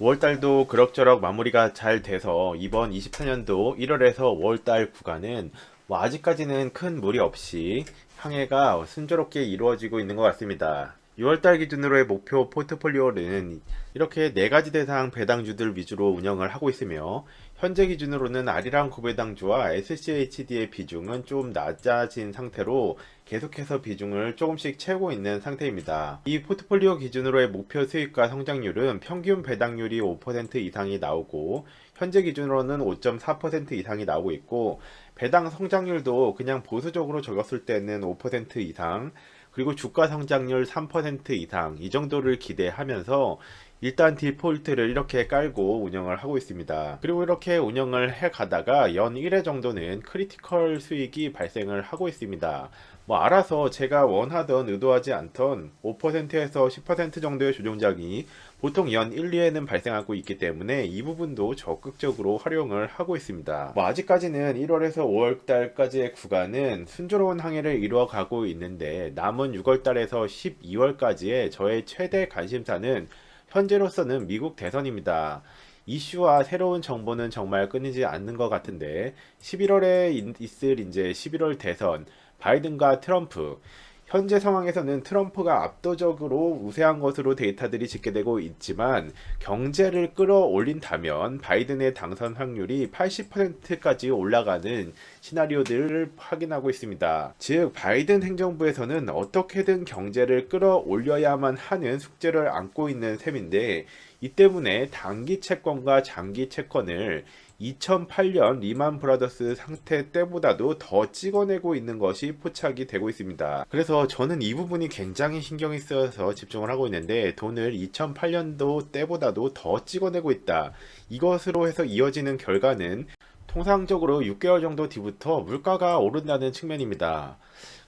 5월달도 그럭저럭 마무리가 잘 돼서 이번 24년도 1월에서 5월달 구간은 뭐 아직까지는 큰 무리 없이 항해가 순조롭게 이루어지고 있는 것 같습니다. 6월달 기준으로의 목표 포트폴리오는 이렇게 4가지 대상 배당주들 위주로 운영을 하고 있으며, 현재 기준으로는 아리랑 구배당주와 SCHD의 비중은 좀 낮아진 상태로 계속해서 비중을 조금씩 채우고 있는 상태입니다. 이 포트폴리오 기준으로의 목표 수익과 성장률은 평균 배당률이 5% 이상이 나오고, 현재 기준으로는 5.4% 이상이 나오고 있고, 배당 성장률도 그냥 보수적으로 적었을 때는 5% 이상, 그리고 주가 성장률 3% 이상, 이 정도를 기대하면서 일단 디폴트를 이렇게 깔고 운영을 하고 있습니다. 그리고 이렇게 운영을 해 가다가 연 1회 정도는 크리티컬 수익이 발생을 하고 있습니다. 뭐 알아서 제가 원하던 의도하지 않던 5%에서 10% 정도의 조정장이 보통 연 1, 2회는 발생하고 있기 때문에 이 부분도 적극적으로 활용을 하고 있습니다. 뭐 아직까지는 1월에서 5월 달까지의 구간은 순조로운 항해를 이루어가고 있는데, 남은 6월 달에서 12월까지의 저의 최대 관심사는 현재로서는 미국 대선입니다. 이슈와 새로운 정보는 정말 끊이지 않는 것 같은데, 11월에 있을 이제 11월 대선, 바이든과 트럼프, 현재 상황에서는 트럼프가 압도적으로 우세한 것으로 데이터들이 집계되고 있지만, 경제를 끌어올린다면 바이든의 당선 확률이 80%까지 올라가는 시나리오들을 확인하고 있습니다. 즉, 바이든 행정부에서는 어떻게든 경제를 끌어올려야만 하는 숙제를 안고 있는 셈인데, 이 때문에 단기 채권과 장기 채권을 2008년 리만 브라더스 상태 때보다도 더 찍어내고 있는 것이 포착이 되고 있습니다. 그래서 저는 이 부분이 굉장히 신경이 쓰여서 집중을 하고 있는데, 돈을 2008년도 때보다도 더 찍어내고 있다. 이것으로 해서 이어지는 결과는 통상적으로 6개월 정도 뒤부터 물가가 오른다는 측면입니다.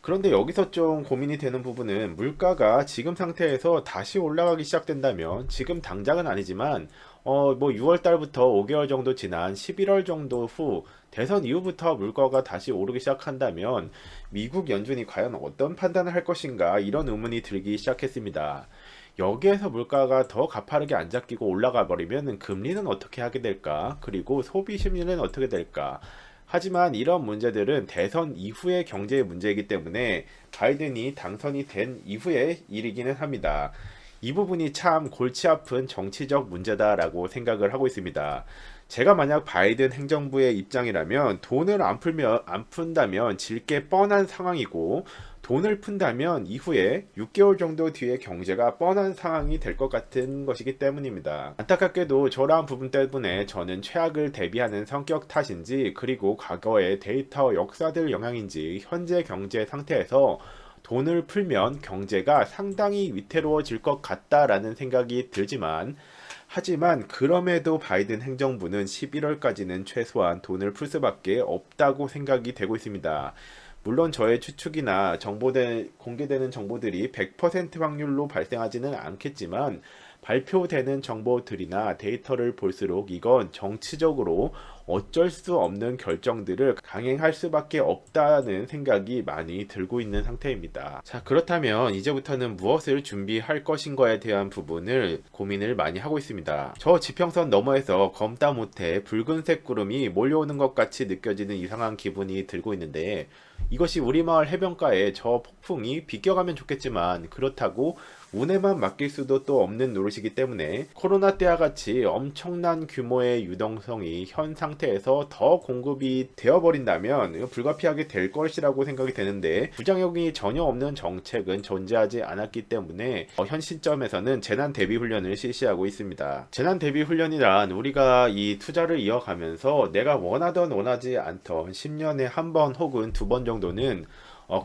그런데 여기서 좀 고민이 되는 부분은, 물가가 지금 상태에서 다시 올라가기 시작된다면, 지금 당장은 아니지만 뭐 6월 달부터 5개월 정도 지난 11월 정도 후 대선 이후부터 물가가 다시 오르기 시작한다면 미국 연준이 과연 어떤 판단을 할 것인가, 이런 의문이 들기 시작했습니다. 여기에서 물가가 더 가파르게 안 잡히고 올라가 버리면 금리는 어떻게 하게 될까? 그리고 소비 심리는 어떻게 될까? 하지만 이런 문제들은 대선 이후의 경제의 문제이기 때문에 바이든이 당선이 된 이후의 일이기는 합니다. 이 부분이 참 골치 아픈 정치적 문제다라고 생각을 하고 있습니다. 제가 만약 바이든 행정부의 입장이라면, 돈을 안 푼다면 질 게 뻔한 상황이고, 돈을 푼다면 이후에 6개월 정도 뒤에 경제가 뻔한 상황이 될 것 같은 것이기 때문입니다. 안타깝게도 저러한 부분 때문에 저는 최악을 대비하는 성격 탓인지, 그리고 과거의 데이터 역사들 영향인지, 현재 경제 상태에서 돈을 풀면 경제가 상당히 위태로워질 것 같다라는 생각이 들지만, 하지만 그럼에도 바이든 행정부는 11월까지는 최소한 돈을 풀 수밖에 없다고 생각이 되고 있습니다. 물론 저의 추측이나 공개되는 정보들이 100% 확률로 발생하지는 않겠지만, 발표되는 정보들이나 데이터를 볼수록 이건 정치적으로 어쩔 수 없는 결정들을 강행할 수밖에 없다는 생각이 많이 들고 있는 상태입니다. 자, 그렇다면 이제부터는 무엇을 준비할 것인가에 대한 부분을 고민을 많이 하고 있습니다. 저 지평선 너머에서 검다 못해 붉은색 구름이 몰려오는 것 같이 느껴지는 이상한 기분이 들고 있는데, 이것이 우리 마을 해변가에 저 폭풍이 비껴가면 좋겠지만, 그렇다고 운에만 맡길 수도 또 없는 노릇이기 때문에, 코로나 때와 같이 엄청난 규모의 유동성이 현 상태에서 더 공급이 되어버린다면 불가피하게 될 것이라고 생각이 되는데, 부작용이 전혀 없는 정책은 존재하지 않았기 때문에 현 시점에서는 재난 대비 훈련을 실시하고 있습니다. 재난 대비 훈련이란, 우리가 이 투자를 이어가면서 내가 원하던 원하지 않던 10년에 한 번 혹은 두 번 정도는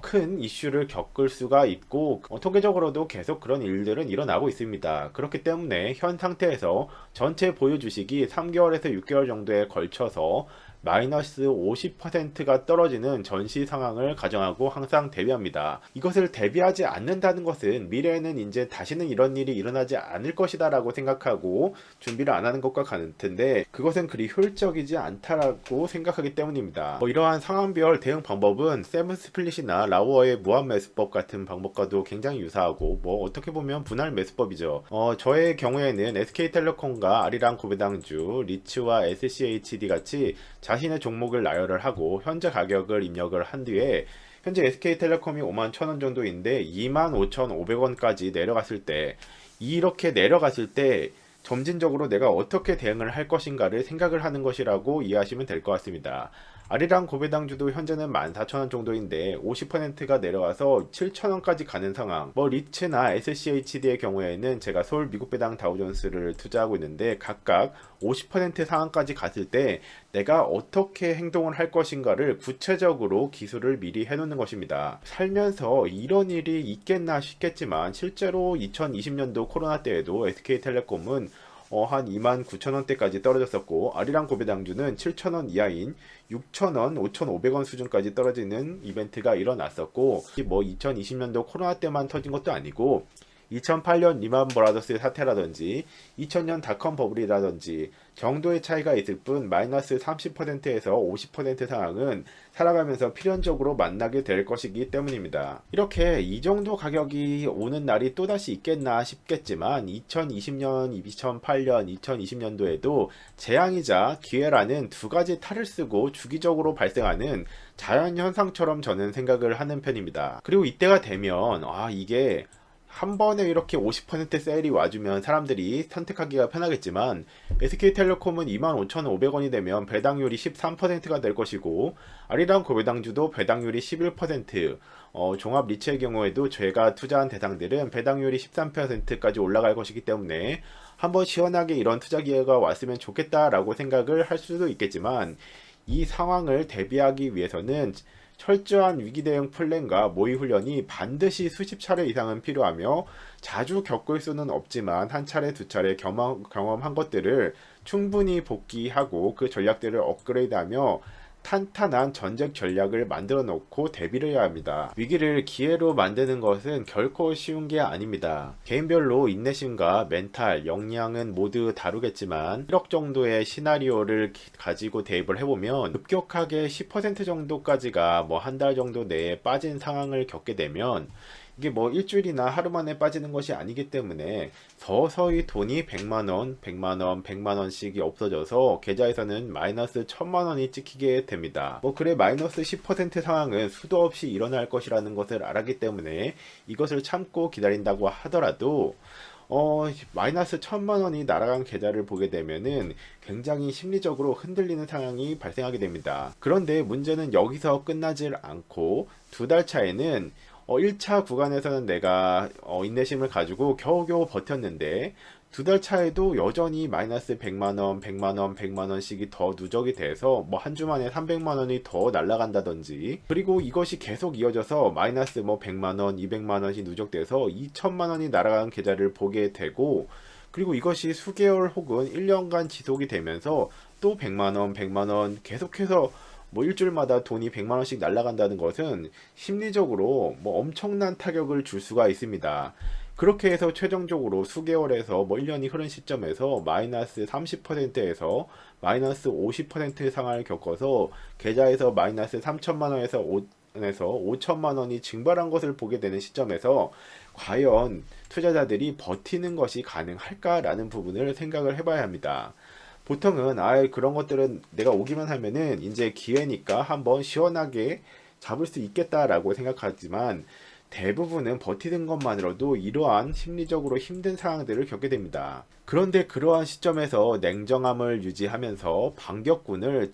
큰 이슈를 겪을 수가 있고, 통계적으로도 계속 그런 일들은 일어나고 있습니다. 그렇기 때문에 현 상태에서 전체 보유 주식이 3개월에서 6개월 정도에 걸쳐서 마이너스 50%가 떨어지는 전시 상황을 가정하고 항상 대비합니다. 이것을 대비하지 않는다는 것은 미래에는 이제 다시는 이런 일이 일어나지 않을 것이다 라고 생각하고 준비를 안 하는 것과 같은데, 그것은 그리 효율적이지 않다라고 생각하기 때문입니다. 이러한 상황별 대응 방법은 세븐 스플릿이나 라우어의 무한 매수법 같은 방법과도 굉장히 유사하고 어떻게 보면 분할 매수법이죠. 저의 경우에는 SK텔레콤과 아리랑 고배당주, 리츠와 SCHD 같이 자신의 종목을 나열을 하고 현재 가격을 입력을 한 뒤에, 현재 SK텔레콤이 51,000원 정도인데 25,500원까지 내려갔을 때, 이렇게 내려갔을 때 점진적으로 내가 어떻게 대응을 할 것인가를 생각을 하는 것이라고 이해하시면 될 것 같습니다. 아리랑 고배당주도 현재는 14,000원 정도인데 50%가 내려와서 7,000원까지 가는 상황. 리츠나 SCHD의 경우에는 제가 서울 미국 배당 다우존스를 투자하고 있는데 각각 50% 상황까지 갔을 때 내가 어떻게 행동을 할 것인가를 구체적으로 기술을 미리 해놓는 것입니다. 살면서 이런 일이 있겠나 싶겠지만 실제로 2020년도 코로나 때에도 SK텔레콤은 한 29,000원대까지 떨어졌었고, 아리랑 고배당주는 7,000원 이하인 6,000원, 5,500원 수준까지 떨어지는 이벤트가 일어났었고, 2020년도 코로나 때만 터진 것도 아니고 2008년 리만 브라더스 사태라든지 2000년 닷컴 버블이라든지 정도의 차이가 있을 뿐 마이너스 30%에서 50% 상황은 살아가면서 필연적으로 만나게 될 것이기 때문입니다. 이렇게 이 정도 가격이 오는 날이 또다시 있겠나 싶겠지만 2020년, 2008년, 2020년도에도 재앙이자 기회라는 두 가지 탈을 쓰고 주기적으로 발생하는 자연현상처럼 저는 생각을 하는 편입니다. 그리고 이때가 되면 이게 한 번에 이렇게 50% 세일이 와주면 사람들이 선택하기가 편하겠지만, SK텔레콤은 25,500원이 되면 배당률이 13%가 될 것이고, 아리랑 고배당주도 배당률이 11%, 종합 리츠의 경우에도 제가 투자한 대상들은 배당률이 13%까지 올라갈 것이기 때문에 한번 시원하게 이런 투자 기회가 왔으면 좋겠다라고 생각을 할 수도 있겠지만, 이 상황을 대비하기 위해서는 철저한 위기 대응 플랜과 모의 훈련이 반드시 수십 차례 이상은 필요하며, 자주 겪을 수는 없지만 한 차례 두 차례 경험한 것들을 충분히 복기하고 그 전략들을 업그레이드하며 탄탄한 전쟁 전략을 만들어 놓고 대비를 해야 합니다. 위기를 기회로 만드는 것은 결코 쉬운 게 아닙니다. 개인별로 인내심과 멘탈, 역량은 모두 다르겠지만 1억 정도의 시나리오를 가지고 대입을 해보면 급격하게 10% 정도까지가 한 달 정도 내에 빠진 상황을 겪게 되면, 이게 일주일이나 하루 만에 빠지는 것이 아니기 때문에 서서히 돈이 100만원, 100만원, 100만원씩이 없어져서 계좌에서는 마이너스 1000만원이 찍히게 됩니다. 그래 마이너스 10% 상황은 수도 없이 일어날 것이라는 것을 알았기 때문에 이것을 참고 기다린다고 하더라도 마이너스 1000만원이 날아간 계좌를 보게 되면은 굉장히 심리적으로 흔들리는 상황이 발생하게 됩니다. 그런데 문제는 여기서 끝나질 않고 두 달 차에는 1차 구간에서는 내가 인내심을 가지고 겨우겨우 버텼는데 두 달 차에도 여전히 마이너스 100만원, 100만원, 100만원씩이 더 누적이 돼서 한 주 만에 300만원이 더 날아간다든지, 그리고 이것이 계속 이어져서 마이너스 100만원, 200만원이 누적돼서 2천만원이 날아간 계좌를 보게 되고, 그리고 이것이 수개월 혹은 1년간 지속이 되면서 또 100만원, 100만원 계속해서 일주일마다 돈이 100만원씩 날아간다는 것은 심리적으로 엄청난 타격을 줄 수가 있습니다. 그렇게 해서 최종적으로 수개월에서 1년이 흐른 시점에서 마이너스 30%에서 마이너스 50% 상황을 겪어서 계좌에서 마이너스 3천만원에서 5천만원이 증발한 것을 보게 되는 시점에서 과연 투자자들이 버티는 것이 가능할까라는 부분을 생각을 해봐야 합니다. 보통은 그런 것들은 내가 오기만 하면은 이제 기회니까 한번 시원하게 잡을 수 있겠다라고 생각하지만, 대부분은 버티는 것만으로도 이러한 심리적으로 힘든 상황들을 겪게 됩니다. 그런데 그러한 시점에서 냉정함을 유지하면서 반격군을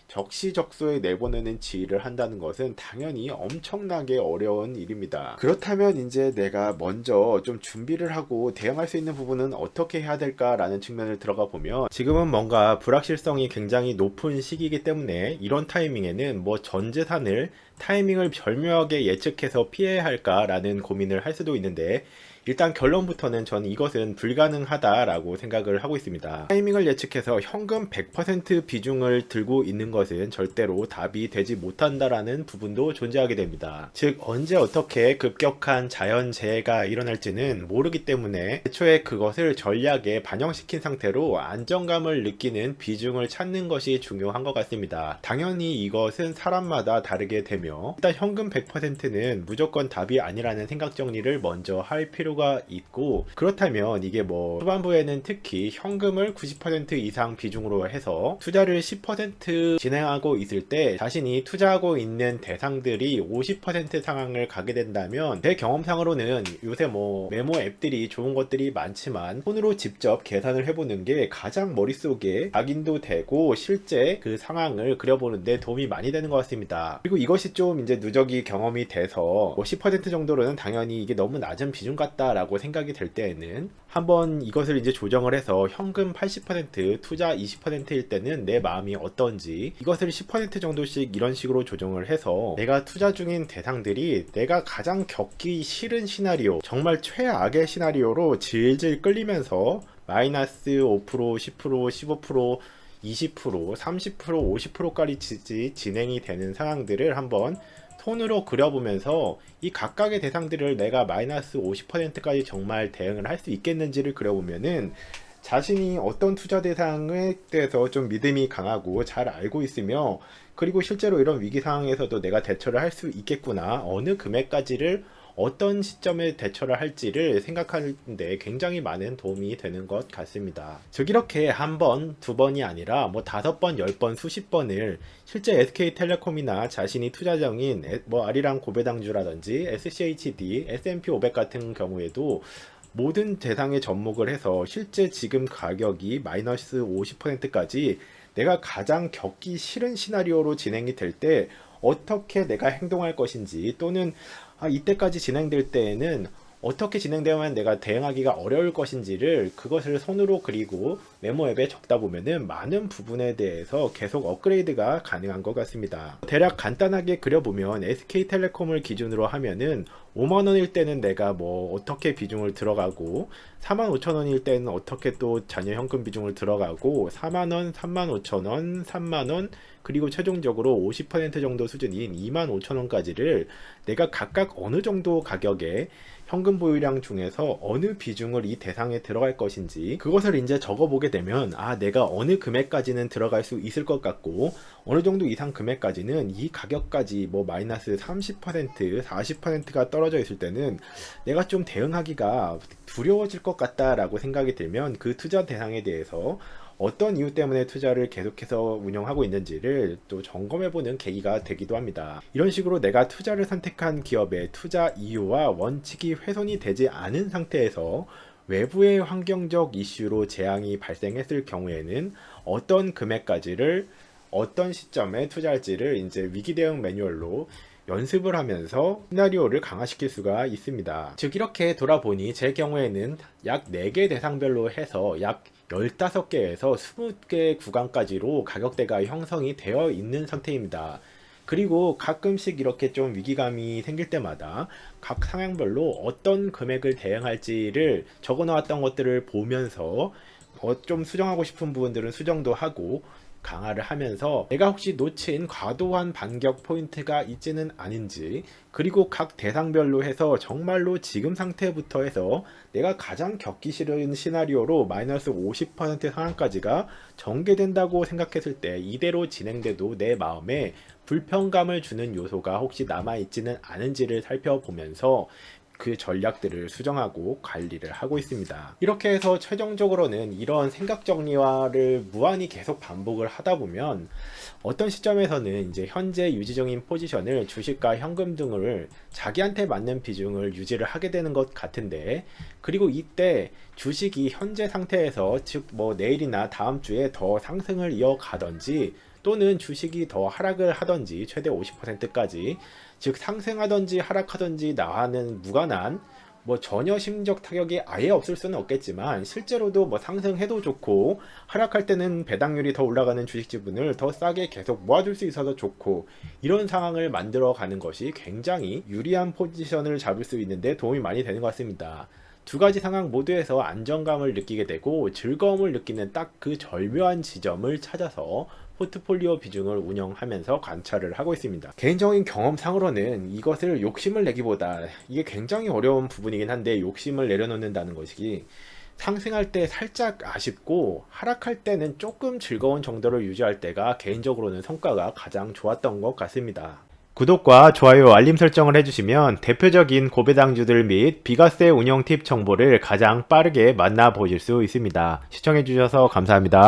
적시적소에 내보내는 지휘를 한다는 것은 당연히 엄청나게 어려운 일입니다. 그렇다면 이제 내가 먼저 좀 준비를 하고 대응할 수 있는 부분은 어떻게 해야 될까라는 측면을 들어가 보면, 지금은 뭔가 불확실성이 굉장히 높은 시기이기 때문에 이런 타이밍에는 전 재산을 타이밍을 절묘하게 예측해서 피해야 할까라는 고민을 할 수도 있는데, 일단 결론부터는 저는 이것은 불가능하다라고 생각을 하고 있습니다. 타이밍을 예측해서 현금 100% 비중을 들고 있는 것은 절대로 답이 되지 못한다라는 부분도 존재하게 됩니다. 즉 언제 어떻게 급격한 자연재해가 일어날지는 모르기 때문에 애초에 그것을 전략에 반영시킨 상태로 안정감을 느끼는 비중을 찾는 것이 중요한 것 같습니다. 당연히 이것은 사람마다 다르게 되며 일단 현금 100%는 무조건 답이 아니라는 생각 정리를 먼저 할 필요가 있고, 그렇다면 이게 뭐 후반부에는 특히 현금을 90% 이상 비중으로 해서 투자를 10% 진행하고 있을 때 자신이 투자하고 있는 대상들이 50% 상황을 가게 된다면 제 경험상으로는 요새 뭐 메모 앱들이 좋은 것들이 많지만 손으로 직접 계산을 해보는 게 가장 머릿속에 각인도 되고 실제 그 상황을 그려보는데 도움이 많이 되는 것 같습니다. 그리고 이것이 좀 이제 누적이 경험이 돼서 뭐 10% 정도로는 당연히 이게 너무 낮은 비중 같다라고 생각이 될 때에는 한번 이것을 이제 조정을 해서 현금 80% 투자 20%일 때는 내 마음이 어떤지 이것을 10% 정도씩 이런 식으로 조정을 해서 내가 투자 중인 대상들이 내가 가장 겪기 싫은 시나리오, 정말 최악의 시나리오로 질질 끌리면서 마이너스 5%, 10%, 15%, 20%, 30%, 50%까지 진행이 되는 상황들을 한번 손으로 그려보면서 이 각각의 대상들을 내가 마이너스 50%까지 정말 대응을 할 수 있겠는지를 그려보면은 자신이 어떤 투자 대상에 대해서 좀 믿음이 강하고 잘 알고 있으며, 그리고 실제로 이런 위기 상황에서도 내가 대처를 할 수 있겠구나, 어느 금액까지를 어떤 시점에 대처를 할지를 생각하는데 굉장히 많은 도움이 되는 것 같습니다. 즉 이렇게 한 번, 두 번이 아니라 뭐 5번, 10번, 수십 번을 실제 SK텔레콤이나 자신이 투자 중인 뭐 아리랑 고배당주라든지 SCHD, S&P 500 같은 경우에도 모든 대상에 접목을 해서 실제 지금 가격이 마이너스 50%까지 내가 가장 겪기 싫은 시나리오로 진행이 될 때 어떻게 내가 행동할 것인지, 또는 이때까지 진행될 때에는 어떻게 진행되면 내가 대응하기가 어려울 것인지를 그것을 손으로 그리고 메모 앱에 적다 보면은 많은 부분에 대해서 계속 업그레이드가 가능한 것 같습니다. 대략 간단하게 그려보면 SK텔레콤을 기준으로 하면은 5만원일 때는 내가 뭐 어떻게 비중을 들어가고, 45,000원일 때는 어떻게 또 잔여 현금 비중을 들어가고, 4만원, 35,000원, 3만원, 그리고 최종적으로 50% 정도 수준인 25,000원까지를 내가 각각 어느 정도 가격에 현금 보유량 중에서 어느 비중을 이 대상에 들어갈 것인지 그것을 이제 적어보게 되면 내가 어느 금액까지는 들어갈 수 있을 것 같고, 어느 정도 이상 금액까지는 이 가격까지 뭐 마이너스 30%, 40%가 떨어져 있을 때는 내가 좀 대응하기가 두려워질 것 같다라고 생각이 들면 그 투자 대상에 대해서 어떤 이유 때문에 투자를 계속해서 운영하고 있는지를 또 점검해보는 계기가 되기도 합니다. 이런 식으로 내가 투자를 선택한 기업의 투자 이유와 원칙이 훼손이 되지 않은 상태에서 외부의 환경적 이슈로 재앙이 발생했을 경우에는 어떤 금액까지를 어떤 시점에 투자할지를 이제 위기 대응 매뉴얼로 연습을 하면서 시나리오를 강화시킬 수가 있습니다. 즉 이렇게 돌아보니 제 경우에는 약 4개 대상별로 해서 약 15개에서 20개 구간까지로 가격대가 형성이 되어 있는 상태입니다. 그리고 가끔씩 이렇게 좀 위기감이 생길 때마다 각 상황별로 어떤 금액을 대응할지를 적어 놓았던 것들을 보면서 좀 수정하고 싶은 부분들은 수정도 하고 강화를 하면서 내가 혹시 놓친 과도한 반격 포인트가 있지는 않은지, 그리고 각 대상별로 해서 정말로 지금 상태부터 해서 내가 가장 겪기 싫은 시나리오로 마이너스 50% 상황까지가 전개된다고 생각했을 때 이대로 진행돼도 내 마음에 불편감을 주는 요소가 혹시 남아있지는 않은지를 살펴보면서 그 전략들을 수정하고 관리를 하고 있습니다. 이렇게 해서 최종적으로는 이런 생각 정리화를 무한히 계속 반복을 하다 보면 어떤 시점에서는 이제 현재 유지 중인 포지션을 주식과 현금 등을 자기한테 맞는 비중을 유지를 하게 되는 것 같은데, 그리고 이때 주식이 현재 상태에서 즉 뭐 내일이나 다음 주에 더 상승을 이어가던지, 또는 주식이 더 하락을 하던지 최대 50%까지, 즉 상승하던지 하락하던지 나와는 무관한 뭐 전혀 심리적 타격이 아예 없을 수는 없겠지만 실제로도 뭐 상승해도 좋고 하락할 때는 배당률이 더 올라가는 주식 지분을 더 싸게 계속 모아줄 수 있어서 좋고, 이런 상황을 만들어 가는 것이 굉장히 유리한 포지션을 잡을 수 있는데 도움이 많이 되는 것 같습니다. 두 가지 상황 모두에서 안정감을 느끼게 되고 즐거움을 느끼는 딱 그 절묘한 지점을 찾아서 포트폴리오 비중을 운영하면서 관찰을 하고 있습니다. 개인적인 경험상으로는 이것을 욕심을 내기보다 이게 굉장히 어려운 부분이긴 한데 욕심을 내려놓는다는 것이 상승할 때 살짝 아쉽고 하락할 때는 조금 즐거운 정도를 유지할 때가 개인적으로는 성과가 가장 좋았던 것 같습니다. 구독과 좋아요, 알림 설정을 해주시면 대표적인 고배당주들 및 비과세 운영 팁 정보를 가장 빠르게 만나보실 수 있습니다. 시청해주셔서 감사합니다.